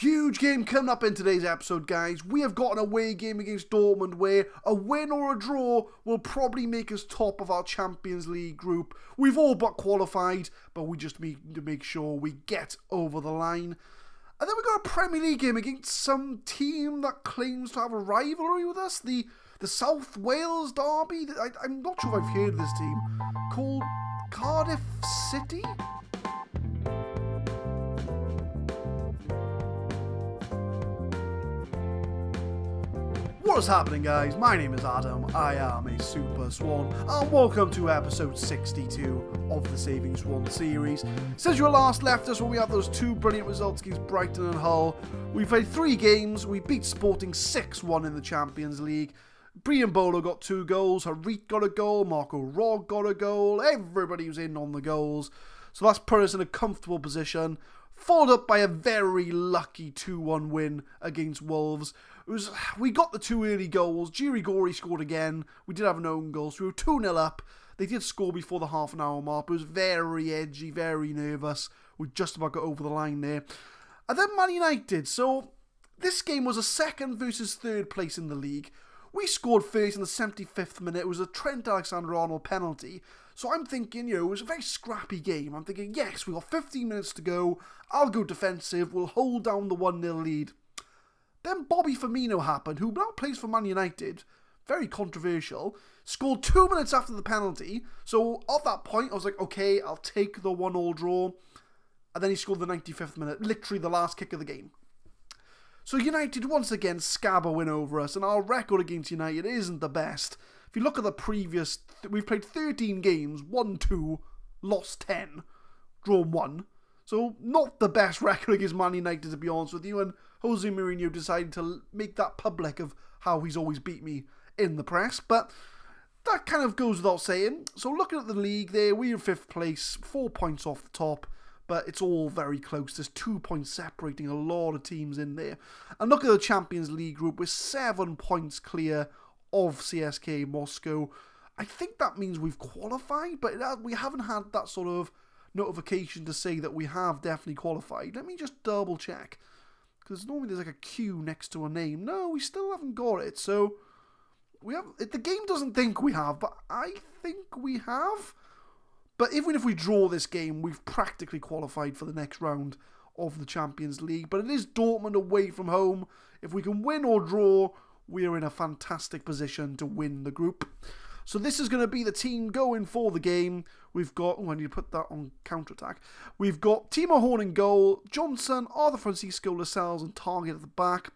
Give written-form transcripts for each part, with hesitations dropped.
Huge game coming up in today's episode, guys. We have got an away game against Dortmund where a win or a draw will probably make us top of our Champions League group. We've all but qualified, but we just need to make sure we get over the line. And then we've got a Premier League game against some team that claims to have a rivalry with us. The South Wales derby. I'm not sure if I've heard of this team. Called Cardiff City? What is happening, guys? My name is Adam, I am a Super Swan, and welcome to episode 62 of the Saving Swans series. Since you last left us when we had those two brilliant results against Brighton and Hull, we played 3 games, we beat Sporting 6-1 in the Champions League. Brian Bolo got 2 goals, Harit got a goal, Marco Rog got a goal, everybody was in on the goals. So that's put us in a comfortable position, followed up by a very lucky 2-1 win against Wolves. We got the 2 early goals. Jiri Gori scored again. We did have an own goal, so we were 2-0 up. They did score before the half an hour mark. It was very edgy, very nervous. We just about got over the line there. And then Man United. So this game was a second versus third place in the league. We scored first in the 75th minute. It was a Trent Alexander-Arnold penalty. So I'm thinking, it was a very scrappy game. I'm thinking, yes, we've got 15 minutes to go. I'll go defensive. We'll hold down the 1-0 lead. Then Bobby Firmino happened, who now plays for Man United. Very controversial. Scored 2 minutes after the penalty. So at that point, I was like, okay, I'll take the 1-1 draw. And then he scored the 95th minute, literally the last kick of the game. So United once again scab a win over us, and our record against United isn't the best. If you look at the previous, we've played 13 games, won 2, lost 10, drawn 1. So not the best record against Man United, to be honest with you, and Jose Mourinho decided to make that public of how he's always beat me in the press, but that kind of goes without saying. So looking at the league there, we're in 5th place, 4 points off the top, but it's all very close. There's 2 points separating a lot of teams in there. And look at the Champions League group, we're 7 points clear of CSKA Moscow. I think that means we've qualified, but we haven't had that sort of notification to say that we have definitely qualified. Let me just double check, because normally there's like a Q next to a name. No, we still haven't got it. So we have. The game doesn't think we have, but I think we have. But even if we draw this game, we've practically qualified for the next round of the Champions League. But it is Dortmund away from home. If we can win or draw, we are in a fantastic position to win the group. So this is going to be the team going for the game. We've got, I need to put that on counter-attack. We've got Timo Horn in goal, Johnson, Arthur Francisco, Lascelles and Target at the back.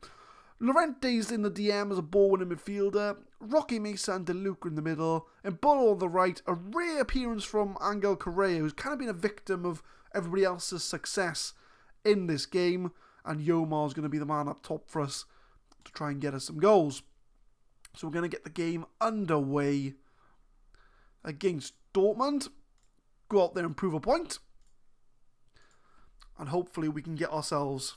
Llorente's in the DM as a ball-winning midfielder. Rocky Mesa and De Luca in the middle. And Bolo on the right. A rare appearance from Angel Correa, who's kind of been a victim of everybody else's success in this game. And Yomar's going to be the man up top for us to try and get us some goals. So we're going to get the game underway against Dortmund. Go out there and prove a point. And hopefully we can get ourselves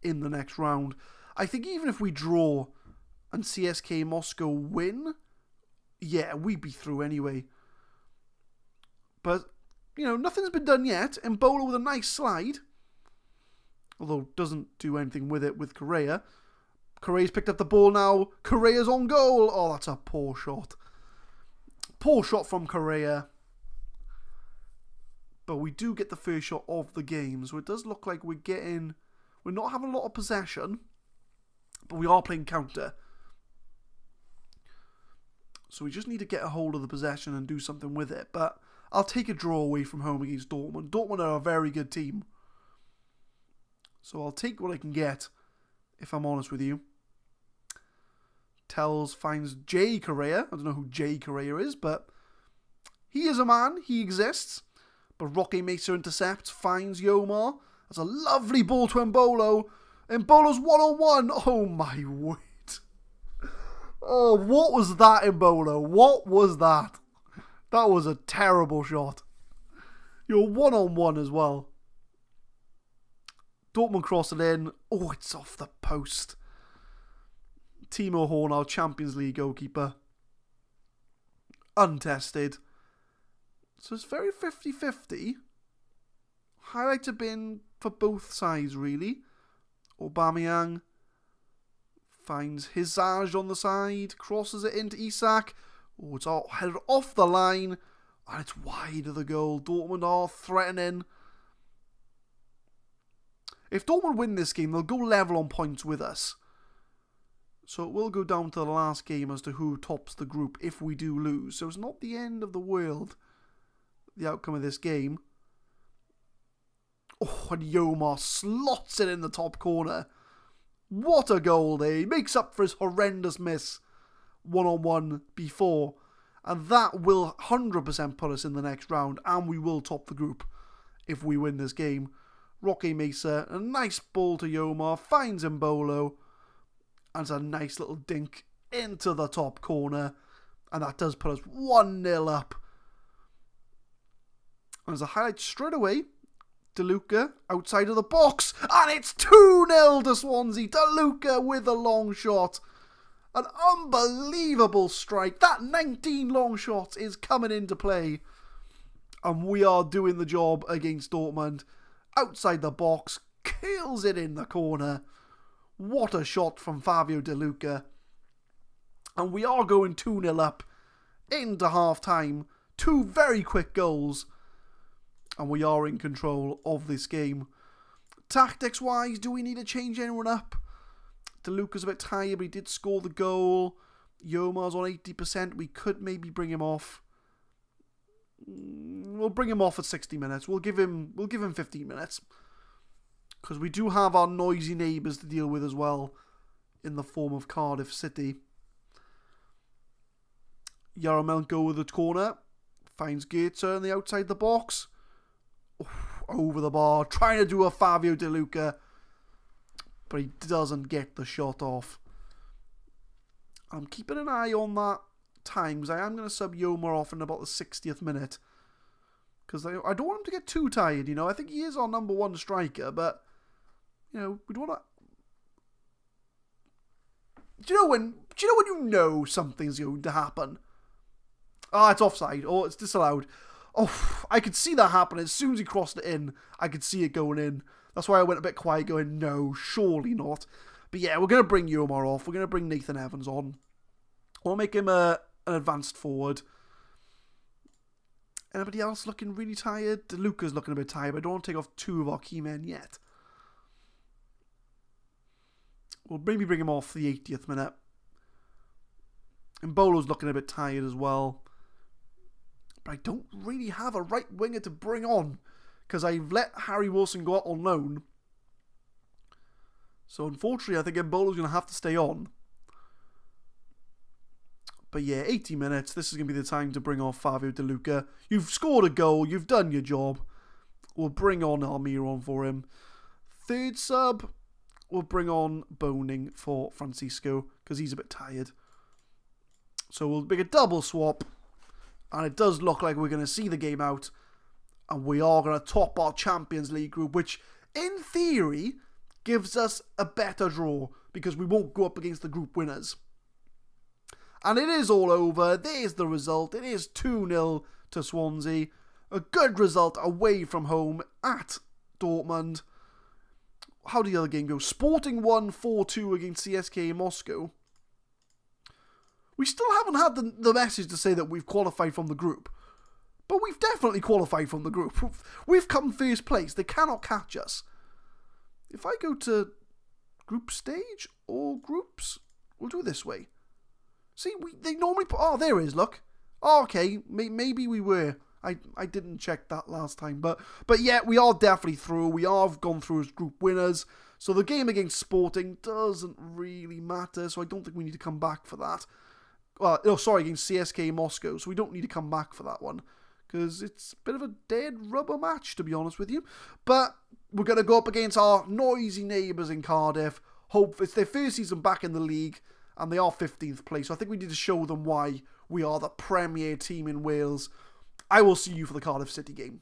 in the next round. I think even if we draw and CSKA Moscow win, yeah, we'd be through anyway. But, nothing's been done yet. Embolo with a nice slide. Although doesn't do anything with it with Correa. Correa's picked up the ball now. Correa's on goal. Oh, that's a poor shot. Poor shot from Correa. But we do get the first shot of the game. So it does look like we're not having a lot of possession. But we are playing counter. So we just need to get a hold of the possession and do something with it. But I'll take a draw away from home against Dortmund. Dortmund are a very good team. So I'll take what I can get, if I'm honest with you. Finds Jay Correa. I don't know who Jay Correa is, but he is a man. He exists. But Roque Mesa intercepts, finds Yomar. That's a lovely ball to Embolo. Embolo's 1-on-1. Oh my word. Oh, what was that, Embolo? What was that? That was a terrible shot. You're 1-on-1 as well. Dortmund cross it in. Oh, it's off the post. Timo Horn, our Champions League goalkeeper. Untested. So it's very 50-50. Highlight have been for both sides, really. Aubameyang finds Hazard on the side, crosses it into Isak. Oh, it's all headed off the line, and it's wide of the goal. Dortmund are threatening. If Dortmund win this game, they'll go level on points with us. So it will go down to the last game as to who tops the group if we do lose. So it's not the end of the world, the outcome of this game. Oh, and Yomar slots it in the top corner. What a goal there. He makes up for his horrendous miss one-on-one before. And that will 100% put us in the next round. And we will top the group if we win this game. Roque Mesa, a nice ball to Yomar, finds Mbolo. And it's a nice little dink into the top corner. And that does put us 1-0 up. And as a highlight straight away, DeLuca outside of the box, and it's 2-0 to Swansea. DeLuca with a long shot. An unbelievable strike. That 19 long shots is coming into play. And we are doing the job against Dortmund. Outside the box, kills it in the corner. What a shot from Fabio DeLuca. And we are going 2-0 up into half-time. 2 very quick goals. And we are in control of this game. Tactics-wise, do we need to change anyone up? DeLuca's a bit tired, but he did score the goal. Yomar's on 80%. We could maybe bring him off. We'll bring him off at 60 minutes. We'll give him 15 minutes. Because we do have our noisy neighbours to deal with as well, in the form of Cardiff City. Yarmolenko with the corner. Finds Goethe on the outside the box. Over the bar, trying to do a Fabio DeLuca, but he doesn't get the shot off. I'm keeping an eye on that time, because I am going to sub Yomar off in about the 60th minute, because I don't want him to get too tired, you know. I think he is our number 1 striker, but, you know, we don't want to... Do you know when you know something's going to happen? Ah, it's offside, or it's disallowed. Oh, I could see that happening. As soon as he crossed it in, I could see it going in. That's why I went a bit quiet going, no, surely not. But yeah, we're going to bring Yomar off. We're going to bring Nathan Evans on. We'll make him an advanced forward. Anybody else looking really tired? DeLuca's looking a bit tired, but I don't want to take off 2 of our key men yet. We'll maybe bring him off the 80th minute. And Mbolo's looking a bit tired as well. But I don't really have a right winger to bring on, because I've let Harry Wilson go out on loan. So unfortunately, I think Mbolo's going to have to stay on. But yeah, 80 minutes. This is going to be the time to bring off Fabio DeLuca. You've scored a goal. You've done your job. We'll bring on Almiron for him. Third sub, we'll bring on Boning for Francisco, because he's a bit tired. So we'll make a double swap. And it does look like we're going to see the game out. And we are going to top our Champions League group, which, in theory, gives us a better draw, because we won't go up against the group winners. And it is all over. There's the result. It is 2-0 to Swansea. A good result away from home at Dortmund. How did the other game go? Sporting won 4-2 against CSKA Moscow. We still haven't had the message to say that we've qualified from the group. But we've definitely qualified from the group. We've come first place. They cannot catch us. If I go to group stage or groups, we'll do it this way. See, they normally put... Oh, there it is, look. Oh, okay, maybe we were. I didn't check that last time. But yeah, we are definitely through. We have gone through as group winners. So the game against Sporting doesn't really matter. So I don't think we need to come back for that. Against CSKA Moscow. So we don't need to come back for that one, because it's a bit of a dead rubber match, to be honest with you. But we're going to go up against our noisy neighbours in Cardiff. Hope it's their first season back in the league, and they are 15th place. So I think we need to show them why we are the premier team in Wales. I will see you for the Cardiff City game.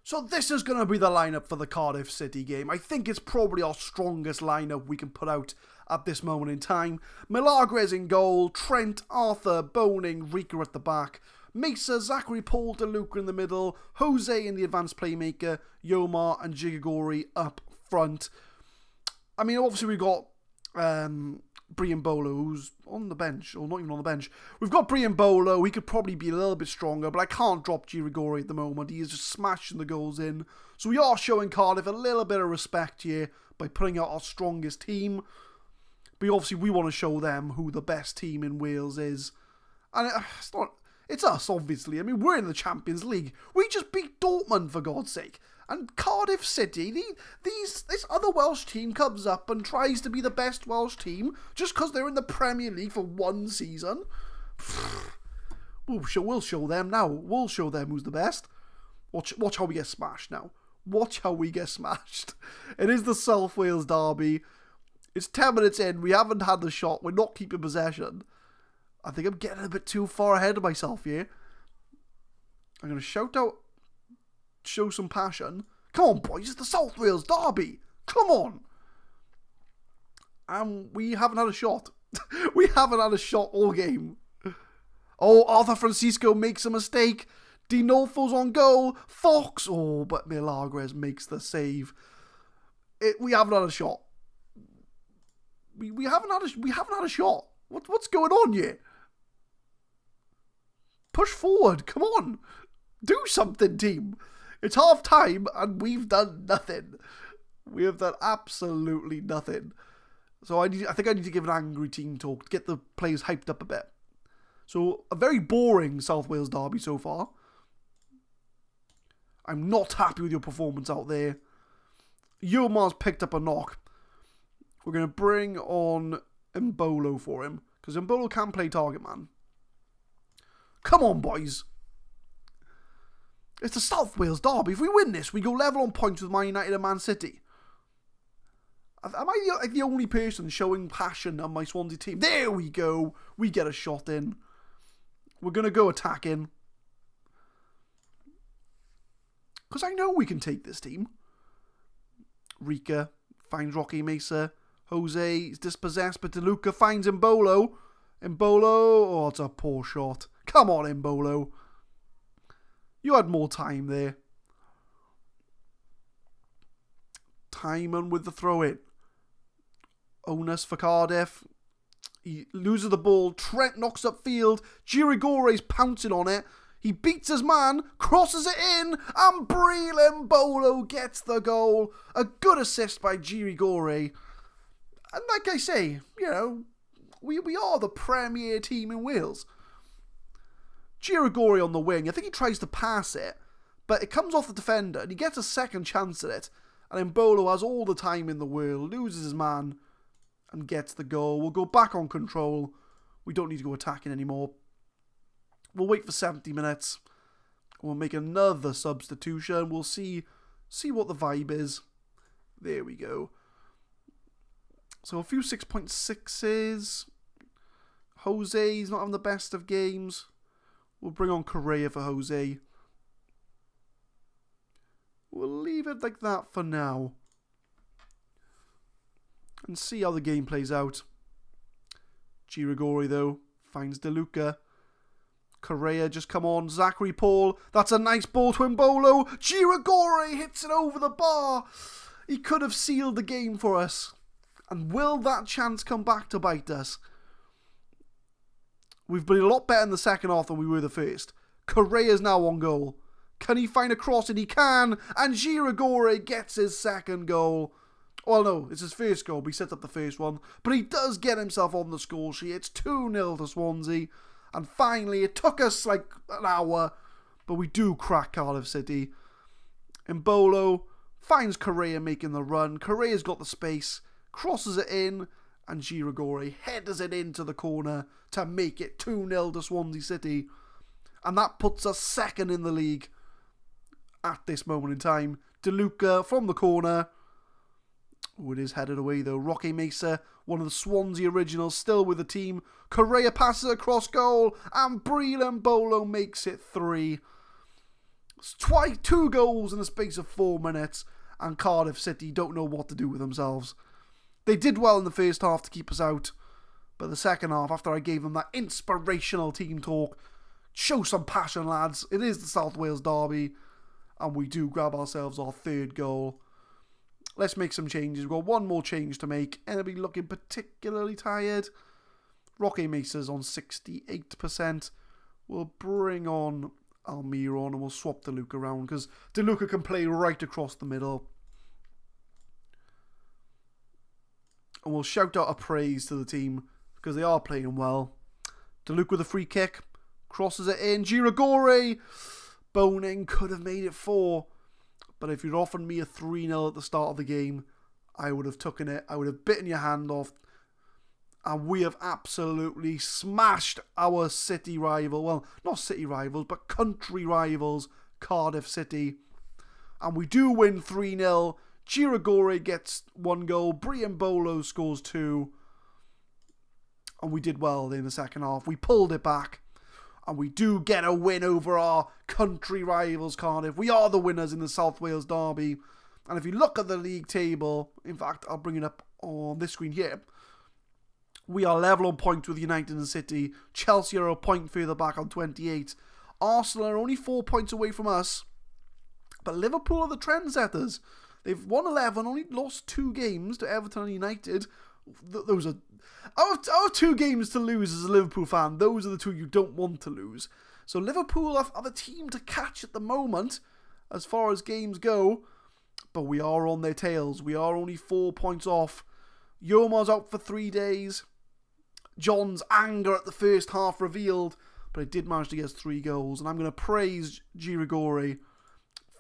So this is going to be the lineup for the Cardiff City game. I think it's probably our strongest lineup we can put out at this moment in time. Milagres in goal, Trent, Arthur, Boning, Rika at the back, Mesa, Zachary, Paul, DeLuca in the middle, Jose in the advanced playmaker, Yomar and Jigagori up front. I mean, obviously we've got Brian Bolo, who's on the bench, or not even on the bench. We've got Brian Bolo. He could probably be a little bit stronger, but I can't drop Girigori at the moment. He is just smashing the goals in. So we are showing Cardiff a little bit of respect here by putting out our strongest team. But obviously we want to show them who the best team in Wales is. And it's us, obviously. I mean, we're in the Champions League. We just beat Dortmund, for God's sake. And Cardiff City, this other Welsh team comes up and tries to be the best Welsh team just because they're in the Premier League for one season. We'll show them now. We'll show them who's the best. Watch how we get smashed now. Watch how we get smashed. It is the South Wales derby. It's 10 minutes in. We haven't had the shot. We're not keeping possession. I think I'm getting a bit too far ahead of myself here. I'm going to shout out. Show some passion. Come on, boys. It's the South Wales derby. Come on. We haven't had a shot. We haven't had a shot all game. Oh, Arthur Francisco makes a mistake. Dinolfo's on goal. Fox. Oh, but Milagres makes the save. We haven't had a shot. We haven't had a shot. What's going on here? Push forward. Come on. Do something, team. It's half time and we've done nothing. We have done absolutely nothing. So I think I need to give an angry team talk to get the players hyped up a bit. So a very boring South Wales derby so far. I'm not happy with your performance out there. Yilmaz's picked up a knock. We're going to bring on Mbolo for him. Because Mbolo can play target man. Come on, boys. It's the South Wales derby. If we win this, we go level on points with Man United and Man City. Am I the only person showing passion on my Swansea team? There we go. We get a shot in. We're going to go attacking. Because I know we can take this team. Rika finds Rocky Mesa. Jose is dispossessed, but DeLuca finds Mbolo. Mbolo. Oh, it's a poor shot. Come on, Mbolo. You had more time there. Timon with the throw-in. Onus for Cardiff. He loses the ball. Trent knocks upfield. Girigori's pouncing on it. He beats his man, crosses it in, and Breel Mbolo gets the goal. A good assist by Girigori. And like I say, you know, we are the premier team in Wales. Girigori on the wing, I think he tries to pass it, but it comes off the defender, and he gets a second chance at it. And Mbolo has all the time in the world, loses his man, and gets the goal. We'll go back on control. We don't need to go attacking anymore. We'll wait for 70 minutes. We'll make another substitution. We'll see what the vibe is. There we go. So a few 6.6s. Jose's not having the best of games. We'll bring on Correa for Jose. We'll leave it like that for now. And see how the game plays out. Girigori, though, finds DeLuca. Correa just come on. Zachary Paul. That's a nice ball to Mbolo. Girigori hits it over the bar. He could have sealed the game for us. And will that chance come back to bite us? We've been a lot better in the second half than we were the first. Correa's now on goal. Can he find a cross? And he can. And Girigori gets his second goal. Well, no, it's his first goal. He set up the first one. But he does get himself on the score sheet. It's 2-0 to Swansea. And finally, it took us like an hour. But we do crack Cardiff City. Mbolo finds Correa making the run. Correa's got the space. Crosses it in. And Girigori headers it into the corner to make it 2-0 to Swansea City. And that puts us second in the league at this moment in time. DeLuca from the corner. Oh, it is headed away though. Rocky Mesa, one of the Swansea originals, still with the team. Correa passes across goal. And Breel Mbolo makes it 3. It's 2 goals in the space of 4 minutes. And Cardiff City don't know what to do with themselves. They did well in the first half to keep us out. But the second half, after I gave them that inspirational team talk, show some passion, lads. It is the South Wales derby. And we do grab ourselves our 3rd goal. let's make some changes. We've got one more change to make. Anybody looking particularly tired? Roque Mesa's on 68%. We'll bring on Almiron and we'll swap DeLuca around because DeLuca can play right across the middle. And we'll shout out a praise to the team because they are playing well. DeLuca with a free kick. Crosses it in. Giragore. Boning could have made it 4. But if you'd offered me a 3-0 at the start of the game, I would have taken it. I would have bitten your hand off. And we have absolutely smashed our city rival. Well, not city rivals, but country rivals, Cardiff City. And we do win 3-0. Giragore gets 1 goal. Brian Bolo scores 2. And we did well in the second half. We pulled it back. And we do get a win over our country rivals, Cardiff. We are the winners in the South Wales derby. And if you look at the league table, in fact, I'll bring it up on this screen here. We are level on points with United and City. Chelsea are a point further back on 28. Arsenal are only 4 points away from us. But Liverpool are the trendsetters. They've won 11, only lost 2 games to Everton and United. Those are... Out of 2 games to lose as a Liverpool fan, those are the 2 you don't want to lose. So Liverpool are the team to catch at the moment, as far as games go. But we are on their tails. We are only 4 points off. Yomar's out for 3 days. John's anger at the first half revealed, but he did manage to get us 3 goals. And I'm going to praise Giragore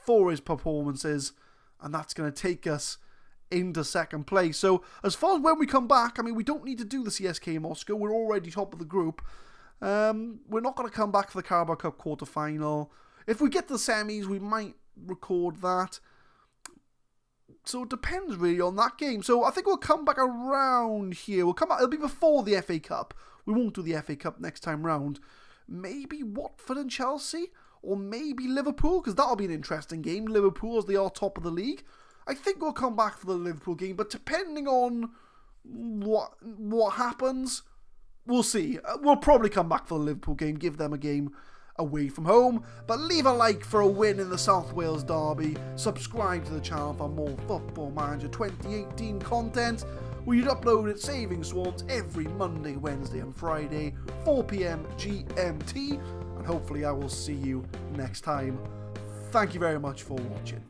for his performances, and that's going to take us into second place. So as far as when we come back, I mean, we don't need to do the CSK Moscow. We're already top of the group. We're not going to come back for the Carabao Cup quarter-final. If we get to the semis, we might record that. So it depends really on that game. So I think we'll come back around here. We'll come back. It'll be before the FA Cup. We won't do the FA Cup next time round. Maybe Watford and Chelsea, or maybe Liverpool, because that'll be an interesting game. Liverpool, as they are top of the league. I think we'll come back for the Liverpool game, but depending on what happens, we'll see. We'll probably come back for the Liverpool game, give them a game away from home. But leave a like for a win in the South Wales derby. Subscribe to the channel for more Football Manager 2018 content. We'd upload at Saving Swans every Monday, Wednesday and Friday, 4 PM GMT. And hopefully I will see you next time. Thank you very much for watching.